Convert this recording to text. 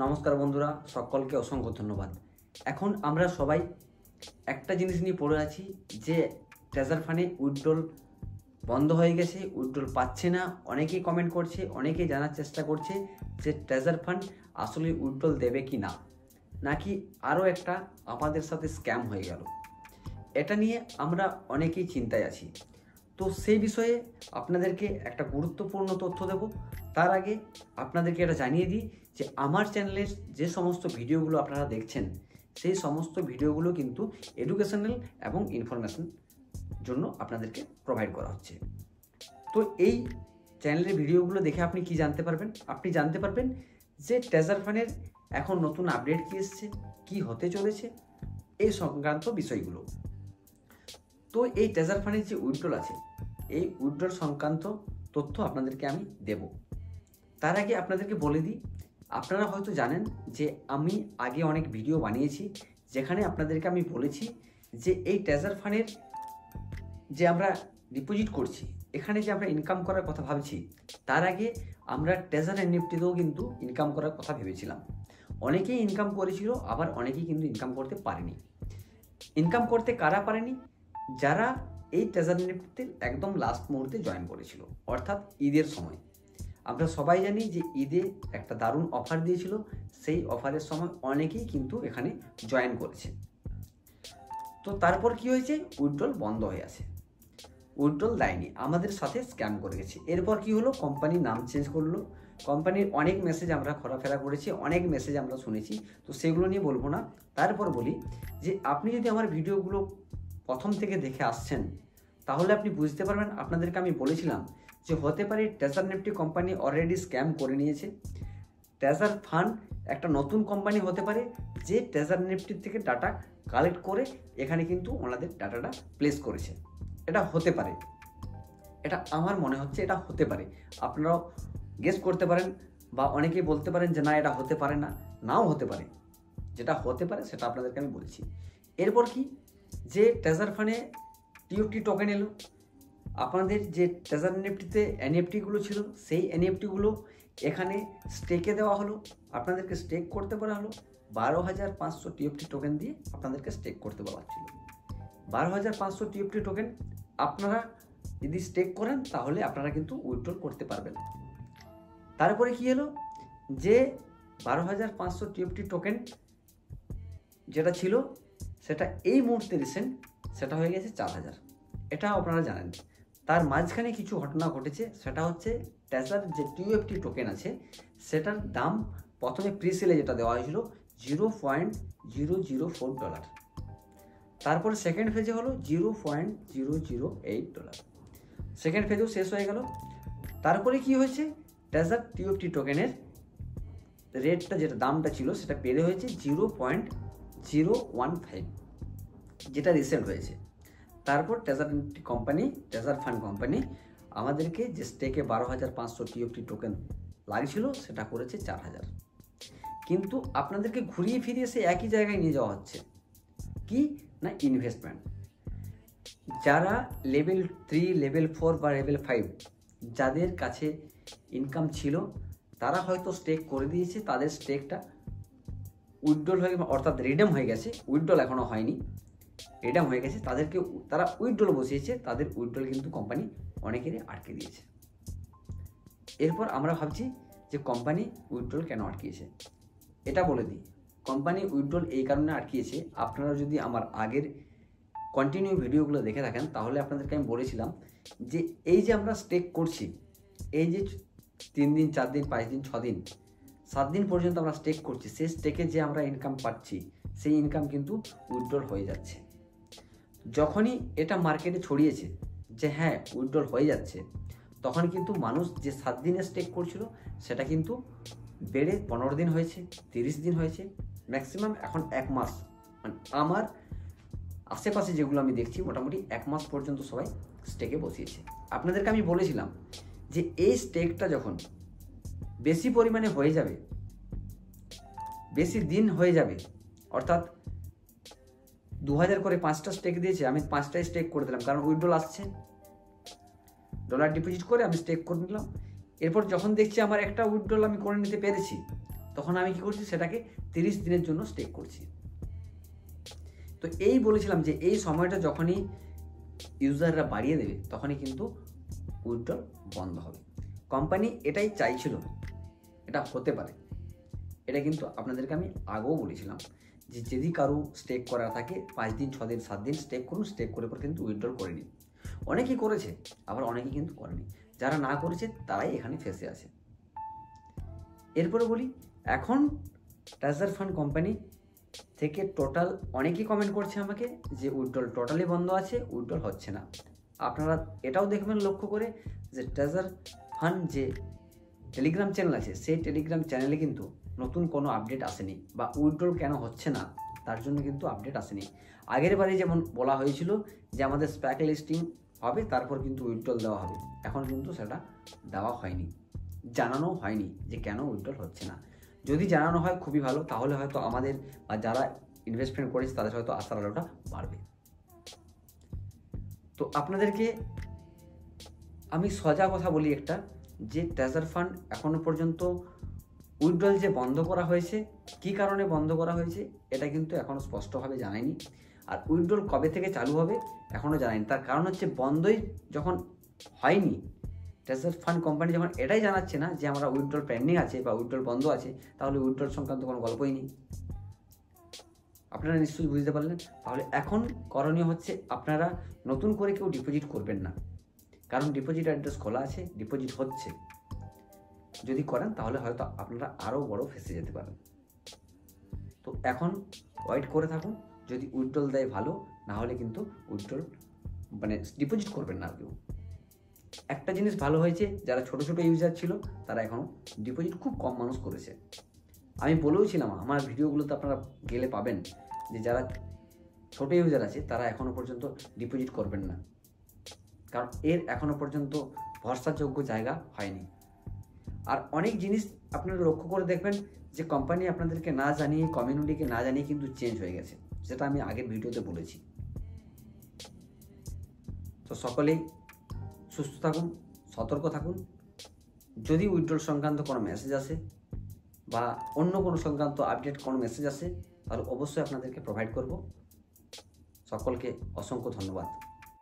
নমস্কার বন্ধুরা, সকলকে অসংখ্য ধন্যবাদ। এখন আমরা সবাই একটা জিনিস নিয়ে পড়ে আছি যে ট্রেজার ফান্ডে উইথড্রল বন্ধ হয়ে গেছে, উইথড্রল পাচ্ছে না। অনেকেই কমেন্ট করছে, অনেকেই জানার চেষ্টা করছে যে ট্রেজার ফান্ড আসলে উইথড্রল দেবে কি না, নাকি আরও একটা আমাদের সাথে স্ক্যাম হয়ে গেল। এটা নিয়ে আমরা অনেকেই চিন্তায় আছি। তো সেই বিষয়ে আপনাদেরকে একটা গুরুত্বপূর্ণ তথ্য দেব। তার আগে আপনাদেরকে এটা জানিয়ে দিই যে আমার চ্যানেলের যে সমস্ত ভিডিওগুলো আপনারা দেখছেন, সেই সমস্ত ভিডিওগুলো কিন্তু এডুকেশনাল এবং ইনফরমেশন জন্য আপনাদেরকে প্রোভাইড করা হচ্ছে। তো এই চ্যানেলের ভিডিওগুলো দেখে আপনি কি জানতে পারবেন? আপনি জানতে পারবেন যে ট্রেজার ফান্ডের এখন নতুন আপডেট কী এসছে, কী হতে চলেছে, এই সংক্রান্ত বিষয়গুলো। তো এই ট্রেজার ফান্ডের যে উইথড্রল আছে, এই উইথড্রল সংক্রান্ত তথ্য আপনাদেরকে আমি দেব। তার আগে আপনাদেরকে বলে দিই, আপনারা হয়তো জানেন যে আমি আগে অনেক ভিডিও বানিয়েছি যেখানে আপনাদেরকে আমি বলেছি যে এই ট্রেজার ফান্ডের যে আমরা ডিপোজিট করছি, এখানে যে আমরা ইনকাম করার কথা ভাবছি, তার আগে আমরা ট্রেজার এনএফটিতেও কিন্তু ইনকাম করার কথা ভেবেছিলাম। অনেকেই ইনকাম করেছিল, আবার অনেকেই কিন্তু ইনকাম করতে পারেনি। ইনকাম করতে কারা পারেনি? যারা এই ট্রেজার এনএফটিতে একদম লাস্ট মুহূর্তে জয়েন করেছিল, অর্থাৎ ঈদের সময়। আমরা সবাই জানি যে ঈদে একটা দারুণ অফার দিয়েছিল, সেই অফারের সময় অনেকেই কিন্তু এখানে জয়েন করেছে। তো তারপর কি হয়েছে? উইথড্রল বন্ধ হয়ে আছে, উইথড্রল দেয়নি, আমাদের সাথে স্ক্যাম করে গেছে। এরপর কি হলো? কোম্পানি নাম চেঞ্জ করলো। কোম্পানির অনেক মেসেজ আমরা ঘোরাফেরা করেছি, অনেক মেসেজ আমরা শুনেছি, তো সেগুলো নিয়ে বলবো না। তারপর বলি যে আপনি যদি আমার ভিডিওগুলো প্রথম থেকে দেখে আসছেন, তাহলে আপনি বুঝতে পারবেন। আপনাদেরকে আমি বলেছিলাম যে হতে পারে ট্রেজার নেফটি কোম্পানি অলরেডি স্ক্যাম করে নিয়েছে। ট্রেজার ফান্ড একটা নতুন কোম্পানি হতে পারে যে ট্রেজার নেফটির থেকে ডাটা কালেক্ট করে এখানে কিন্তু ওনাদের ডাটাটা প্লেস করেছে। এটা হতে পারে, এটা আমার মনে হচ্ছে এটা হতে পারে। আপনারাও গেস করতে পারেন বা অনেকেই বলতে পারেন যে না, এটা হতে পারে না, নাও হতে পারে। যেটা হতে পারে সেটা আপনাদেরকে আমি বলছি। এরপর কি, যে ট্রেজার ফান্ডে টিওটি টোকেন এলো। আপনাদের যে ট্রেজার এনএফটিতে এনএফটিগুলো ছিল, সেই এনএফটিগুলো এখানে স্টেকে দেওয়া হলো, আপনাদেরকে স্টেক করতে বলা হলো। 12,500 টিএফটি টোকেন দিয়ে আপনাদেরকে স্টেক করতে বলা হচ্ছিল। 12,500 টিএফটি টোকেন আপনারা যদি স্টেক করেন, তাহলে আপনারা কিন্তু উইথড্রল করতে পারবেন। তারপরে কি এলো? যে 12,500 টিএফটি টোকেন যেটা ছিল, সেটা এই মুহূর্তে রিসেন্ট সেটা হয়ে গেছে 4,000। এটা আপনারা জানেন। তার মাঝখানে কিছু ঘটনা ঘটেছে, সেটা হচ্ছে ট্রেজার যে টিএফটি টোকেন আছে, সেটার দাম প্রথমে প্রিসেলে যেটা দেওয়া হয়েছিল $0.004। তারপরে সেকেন্ড ফেজে হলো $0.008। সেকেন্ড ফেজও শেষ হয়ে গেল। তারপরে কি হয়েছে? ট্রেজার টিএফটি টোকেনের রেটটা, যেটা দামটা ছিল, সেটা বেড়ে হয়েছে 0.015, যেটা রিসেন্ট হয়েছে। তারপর treasure company, treasure fund company আমাদেরকে যে স্টেকে 12,500 টিএফটি টোকেন লাগছিল, সেটা করেছে 4,000। কিন্তু আপনাদেরকে ঘুরিয়ে ফিরিয়ে সে একই জায়গায় নিয়ে যাওয়া হচ্ছে। কি না, ইনভেস্টমেন্ট। যারা লেভেল 3, লেভেল 4 বা লেভেল 5 যাদের কাছে ইনকাম ছিল, তারা হয়তো স্টেক করে দিয়েছে। তাদের স্টেকটা উইথড্রল হয়ে, অর্থাৎ রিডেম হয়ে গেছে। উইথড্রল এখনও হয়নি, রিডেম হয়ে গেছে। তাদেরকে তারা উইথড্রল বসিয়েছে, তাদের উইথড্রল কিন্তু কোম্পানি অনেকেরই আটকে দিয়েছে। এরপর আমরা ভাবছি যে কোম্পানি উইথড্রল কেন আটকিয়েছে। এটা বলে দিই, কোম্পানি উইথড্রল এই কারণে আটকিয়েছে। আপনারা যদি আমার আগের কন্টিনিউ ভিডিওগুলো দেখে থাকেন, তাহলে আপনাদেরকে আমি বলেছিলাম যে এই যে আমরা স্টেক করছি, এই যে 3 দিন, 4 দিন, 5 দিন, 6 দিন, 7 দিন পর্যন্ত আমরা স্টেক করছি, সেই স্টেকে যে আমরা ইনকাম পাচ্ছি, সেই ইনকাম কিন্তু উইথড্রল হয়ে যাচ্ছে। যখনই এটা মার্কেটে ছড়িয়েছে যে হ্যাঁ উইথড্রল হয়ে যাচ্ছে, তখন কিন্তু মানুষ যে 7 দিনে স্টেক করছিল, সেটা কিন্তু বেড়ে 15 দিন হয়েছে, 30 দিন হয়েছে, ম্যাক্সিমাম এখন 1 মাস। মানে আমার আশেপাশে যেগুলো আমি দেখছি, মোটামুটি 1 মাস পর্যন্ত সবাই স্টেকে বসিয়েছে। আপনাদেরকে আমি বলেছিলাম যে এই স্টেকটা যখন বেশি পরিমাণে হয়ে যাবে, বেশি দিন হয়ে যাবে, অর্থাৎ 2,000 করে 5টা স্টেক দিয়েছে, আমি 5টাই স্টেক করে দিলাম, কারণ উইথড্রল আসছে। ডলার ডিপোজিট করে আমি স্টেক করে নিলাম। এরপর যখন দেখছি আমার একটা উইথড্রল আমি করে নিতে পেরেছি, তখন আমি কি করছি, সেটাকে 30 দিনের জন্য স্টেক করছি। তো এই বলেছিলাম যে এই সময়টা যখনই ইউজাররা বাড়িয়ে দেবে তখনই কিন্তু উইথড্রল বন্ধ হবে। কোম্পানি এটাই চাইছিল, এটা হতে পারে, এটা কিন্তু আপনাদেরকে আমি আগেও বলেছিলাম যে যদি কারো স্টেক করা থাকে 5 দিন 6 দিন 7 দিন স্টেক করুন, স্টেক করে পর কিন্তু উইথড্রল করে নিন। অনেকেই করেছে, আবার অনেকেই কিন্তু করেনি। যারা না করেছে তারাই এখানে ফেসে আছে। এরপরে বলি, এখন ট্রেজার ফান্ড কোম্পানি থেকে টোটাল অনেকেই কমেন্ট করছে আমাকে যে উইথড্রল টোটালি বন্ধ আছে, উইথড্রল হচ্ছে না। আপনারা এটাও দেখবেন লক্ষ্য করে যে ট্রেজার ফান্ড যে টেলিগ্রাম চ্যানেল আছে সেই টেলিগ্রাম চ্যানেলে কিন্তু নতুন কোনো আপডেট আসেনি, বা উইথড্রল কেন হচ্ছে না তার জন্য কিন্তু আপডেট আসেনি। আগের বারে যেমন বলা হয়েছিল যে আমাদের স্প্যাক লিস্টিং হবে, তারপর কিন্তু উইথড্রল দেওয়া হবে, এখন কিন্তু সেটা দেওয়া হয়নি, জানানো হয়নি যে কেন উইথড্রল হচ্ছে না। যদি জানানো হয় খুবই ভালো, তাহলে হয়তো আমাদের বা যারা ইনভেস্টমেন্ট করেছে তাদের হয়তো আশার আলোটা বাড়বে। তো আপনাদেরকে আমি সোজা কথা বলি একটা, যে ট্রেজার ফান্ড এখনো পর্যন্ত উইথড্রল যে বন্ধ করা হয়েছে, কী কারণে বন্ধ করা হয়েছে এটা কিন্তু এখনও স্পষ্টভাবে জানায়নি। আর উইথড্রল কবে থেকে চালু হবে এখনও জানায়নি। তার কারণ হচ্ছে বন্ধই যখন হয়নি, ট্রেজার ফান্ড কোম্পানি যখন এটাই জানাচ্ছে না যে আমরা উইথড্রল পেন্ডিং আছে বা উইথড্রল বন্ধ আছে, তাহলে উইথড্রল সংক্রান্ত কোনো গল্পই নেই। আপনারা নিশ্চয়ই বুঝতে পারলেন। তাহলে এখন করণীয় হচ্ছে আপনারা নতুন করে কেউ ডিপোজিট করবেন না, কারণ ডিপোজিট অ্যাড্রেস খোলা আছে, ডিপোজিট হচ্ছে। যদি করেন তাহলে হয়তো আপনারা আরও বড় ফেসে যেতে পারেন। তো এখন ওয়েট করে থাকুন, যদি উইথড্রল দেয় ভালো, না হলে কিন্তু উইথড্রল ডিপোজিট করবেন না কেউ। একটা জিনিস ভালো হয়েছে, যারা ছোট ছোট ইউজার ছিল তারা এখনও ডিপোজিট খুব কম মানুষ করেছে। আমি বলেওছিলাম আমার ভিডিওগুলোতে আপনারা গেলে পাবেন যে যারা ছোট ইউজার আছে তারা এখনও পর্যন্ত ডিপোজিট করবেন না, কারণ এর এখনও পর্যন্ত ভরসাযোগ্য জায়গা হয়নি। আর অনেক জিনিস আপনারা লক্ষ্য করে দেখবেন যে কোম্পানি আপনাদেরকে না জানিয়ে, কমিউনিটিকে না জানিয়ে কিন্তু চেঞ্জ হয়ে গেছে, সেটা আমি আগের ভিডিওতে বলেছি। তো সকলেই সুস্থ থাকুন, সতর্ক থাকুন। যদি উইথড্রল সংক্রান্ত কোনো মেসেজ আসে বা অন্য কোনো সংক্রান্ত আপডেট কোনো মেসেজ আসে, তাহলে অবশ্যই আপনাদেরকে প্রোভাইড করব। সকলকে অসংখ্য ধন্যবাদ।